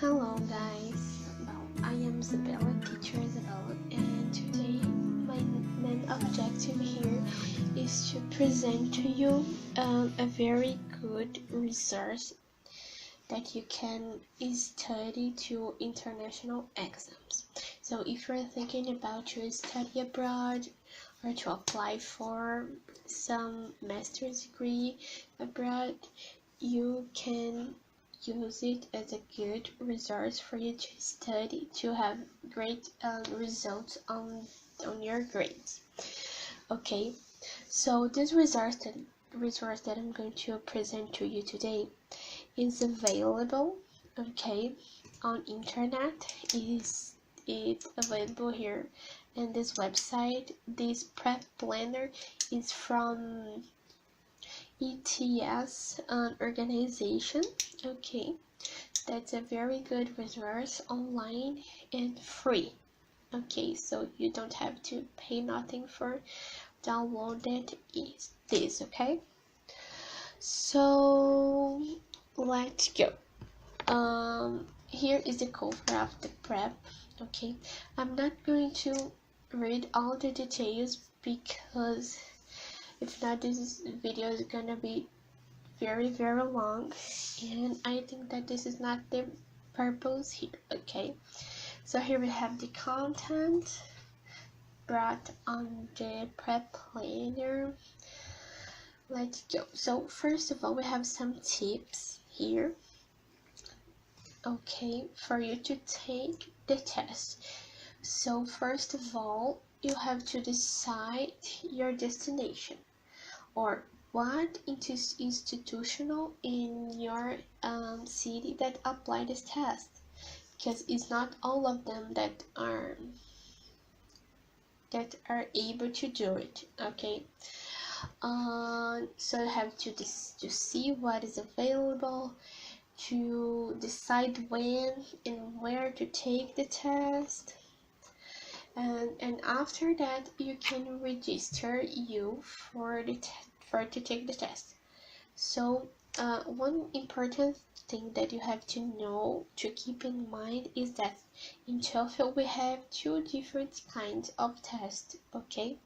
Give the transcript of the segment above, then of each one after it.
Hello guys, I am Isabella, teacher Isabella, and today my main objective here is to present to you a very good resource that you can study to international exams. So if you're thinking about to study abroad or to apply for some master's degree abroad, you can use it as a good resource for you to study to have great results on your grades. Okay, so this resource that I'm going to present to you today is available, okay, on internet. Is it available here in this website? This prep planner is from ETS organization. Okay, that's a very good resource, online and free. Okay, so you don't have to pay nothing for download it. Is this okay? So let's go. Here is the cover of the prep. Okay, I'm not going to read all the details because if not, this video is gonna be very long, and I think that this is not the purpose here. Okay, so here we have the content brought on the prep planner. Let's go. So first of all, we have some tips here, okay, for you to take the test. So first of all, you have to decide your destination, or what institutional in your city that apply this test, because it's not all of them that are able to do it. Okay, so you have to see what is available, to decide when and where to take the test, and after that you can register you for to take the test. So one important thing that you have to know, to keep in mind, is that in TOEFL we have two different kinds of tests. Okay,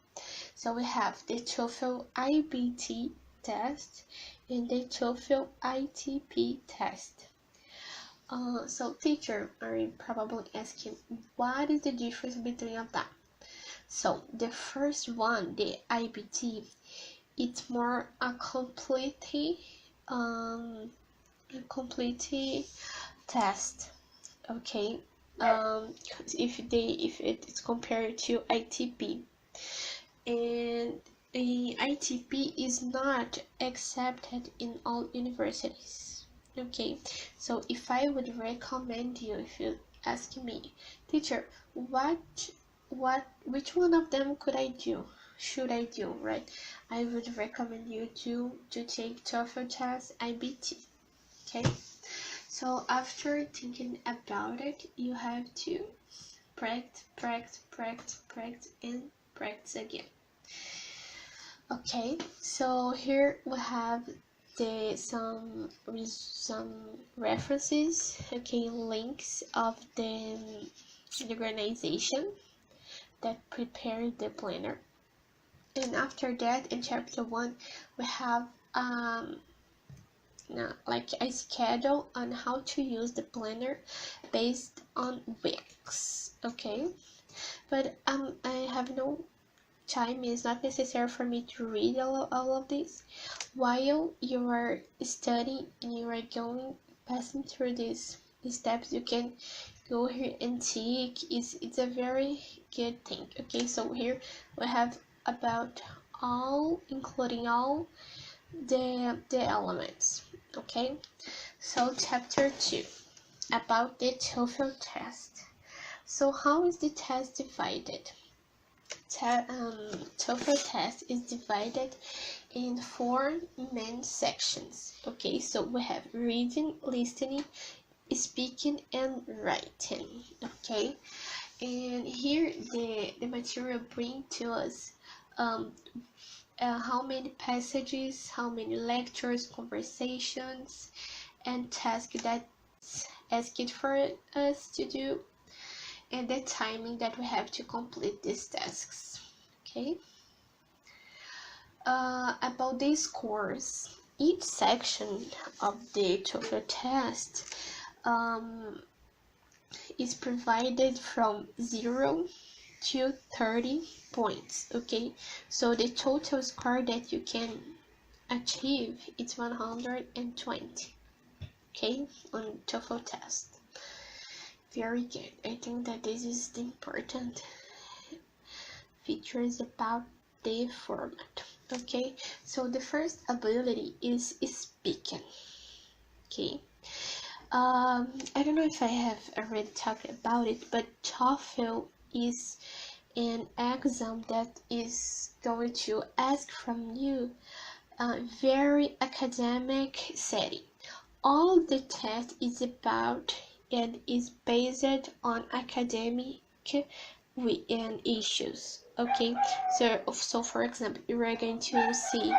so we have the TOEFL IBT test and the TOEFL ITP test. So teacher, are you probably asking what is the difference between them? So the first one, the IBT, it's more a complete test. Okay, if it's compared to ITP, and the ITP is not accepted in all universities. Okay, so if I would recommend you, if you ask me, teacher, which one of them should I do, right? I would recommend you to take TOEFL test IBT. Okay, so after thinking about it, you have to practice and practice again. Okay, so here we have some references, okay, links of the organization that prepared the planner. And after that, in chapter 1, we have like a schedule on how to use the planner based on weeks. Okay, but I have no time. Is not necessary for me to read all of this. While you are studying and you are passing through these steps, you can go here and take. It's a very good thing. Okay, so here we have about including all the elements. Okay, so chapter 2, about the TOEFL test. So how is the test divided? TOEFL test is divided in 4 main sections. Okay, so we have reading, listening, speaking, and writing. Okay, and here the material bring to us how many passages, how many lectures, conversations, and tasks that asked for us to do, and the timing that we have to complete these tasks. Okay. About the scores, each section of the TOEFL test is provided from 0 to 30 points. Okay, so the total score that you can achieve is 120. Okay, on TOEFL test. Very good. I think that this is the important features about the format. Okay, so the first ability is speaking. Okay, I don't know if I have already talked about it, but TOEFL is an exam that is going to ask from you a very academic setting. All the test is about and is based on academic and issues. Okay, so for example, you are going to see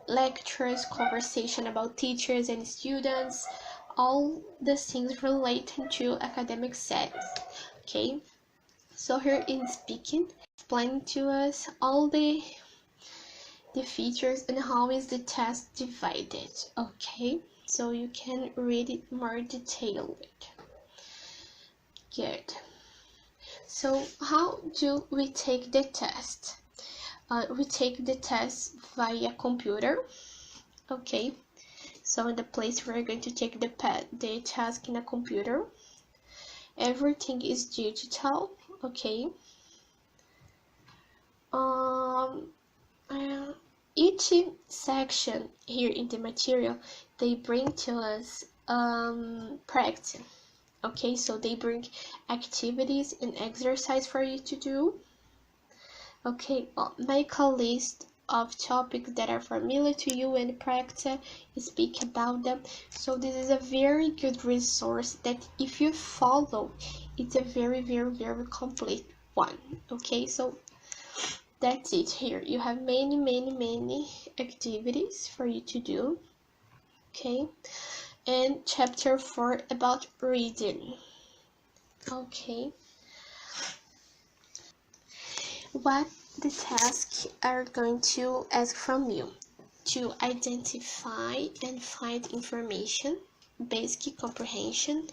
lectures, conversation about teachers and students, all the things related to academic settings. Okay, so here in speaking, explain to us all the features and how is the test divided. Okay, so you can read it more detailed. Good. So how do we take the test? We take the test via computer. Okay, so in the place we're going to take the task in a computer. Everything is digital. Okay. Each section here in the material, they bring to us practice. Okay, so they bring activities and exercise for you to do. Okay, make a list of topics that are familiar to you and practice, speak about them. So this is a very good resource that if you follow, it's a very complete one. Okay, so that's it. Here you have many activities for you to do. Okay, and chapter 4 about reading. Okay, what the tasks are going to ask from you: to identify and find information, basic comprehension,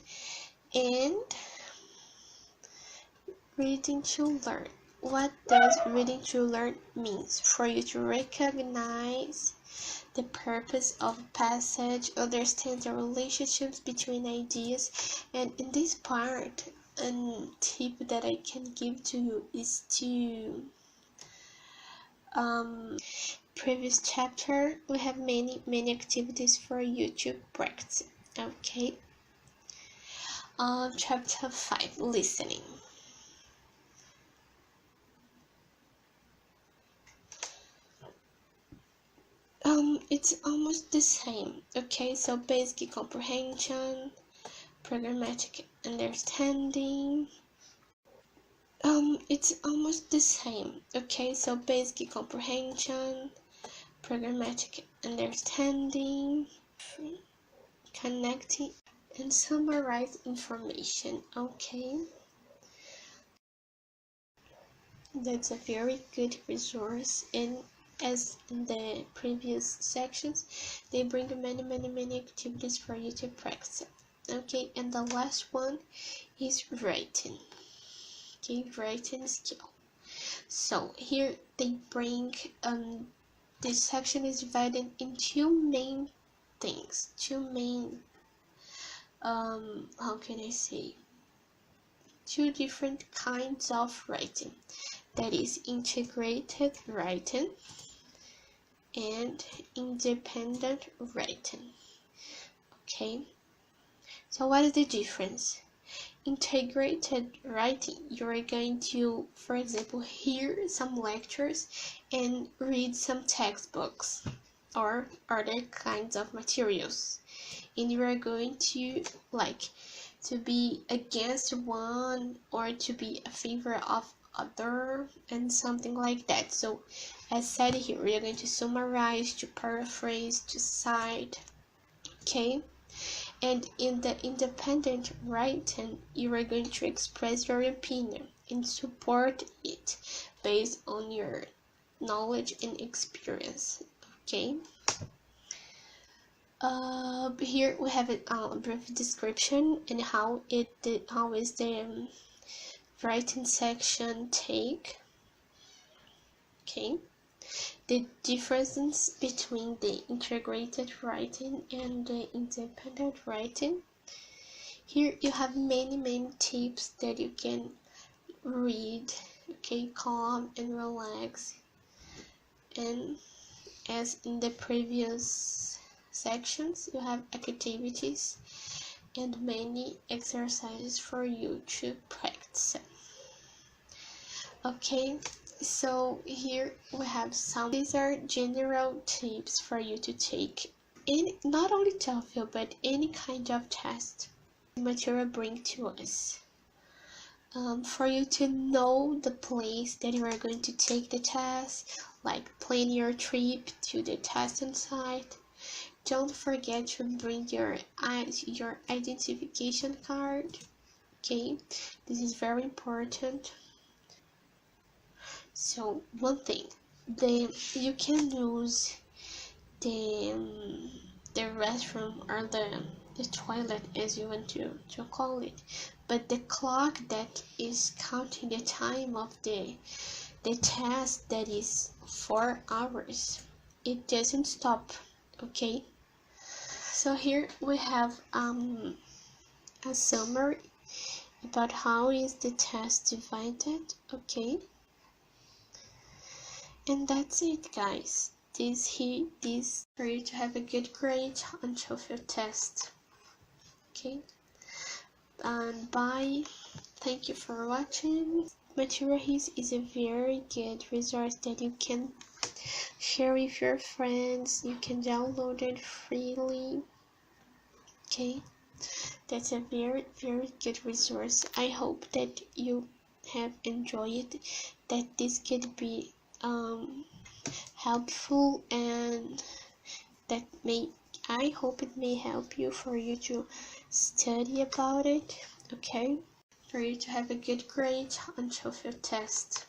and reading to learn. What does reading to learn means? For you to recognize the purpose of a passage, understand the relationships between ideas, and in this part, a tip that I can give to you is to previous chapter we have many activities for you to practice. Okay, chapter 5, listening. It's almost the same. Okay, so basic comprehension, programmatic understanding. It's almost the same. Okay, so basic comprehension, programmatic understanding, connecting and summarize information. Okay, that's a very good resource, and as in the previous sections, they bring many activities for you to practice. Okay, and the last one is writing. Okay, writing skill. So here they bring this section is divided in two main things, two main how can I say, two different kinds of writing. That is integrated writing and independent writing. Okay, so what is the difference? Integrated writing, you're going to, for example, hear some lectures and read some textbooks or other kinds of materials, and you are going to to be against one or to be a favor of other and something like that. So as said here, we are going to summarize, to paraphrase, to cite. Okay, And in the independent writing, you are going to express your opinion and support it based on your knowledge and experience. Okay. Here we have a brief description and how is the writing section take. Okay. The differences between the integrated writing and the independent writing. Here you have many tips that you can read. Okay, calm and relax. And as in the previous sections, you have activities and many exercises for you to practice. Okay, so here we have some. These are general tips for you to take in not only TOEFL but any kind of test material bring to us. For you to know the place that you are going to take the test, like plan your trip to the testing site. Don't forget to bring your identification card. Okay, this is very important. So one thing, you can use the restroom or the toilet, as you want to call it, but the clock that is counting the time of the test, that is 4 hours, it doesn't stop. Okay, so here we have a summary about how is the test divided. Okay, and that's it, guys. This for you to have a good grade on TOEFL test. Okay, and bye. Thank you for watching. Material is a very good resource that you can share with your friends. You can download it freely. Okay, that's a very good resource. I hope that you have enjoyed, that this could be helpful, and that I hope it may help you for you to study about it. Okay, for you to have a good grade on TOEFL test.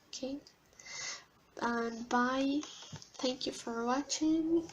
Okay, and bye. Thank you for watching.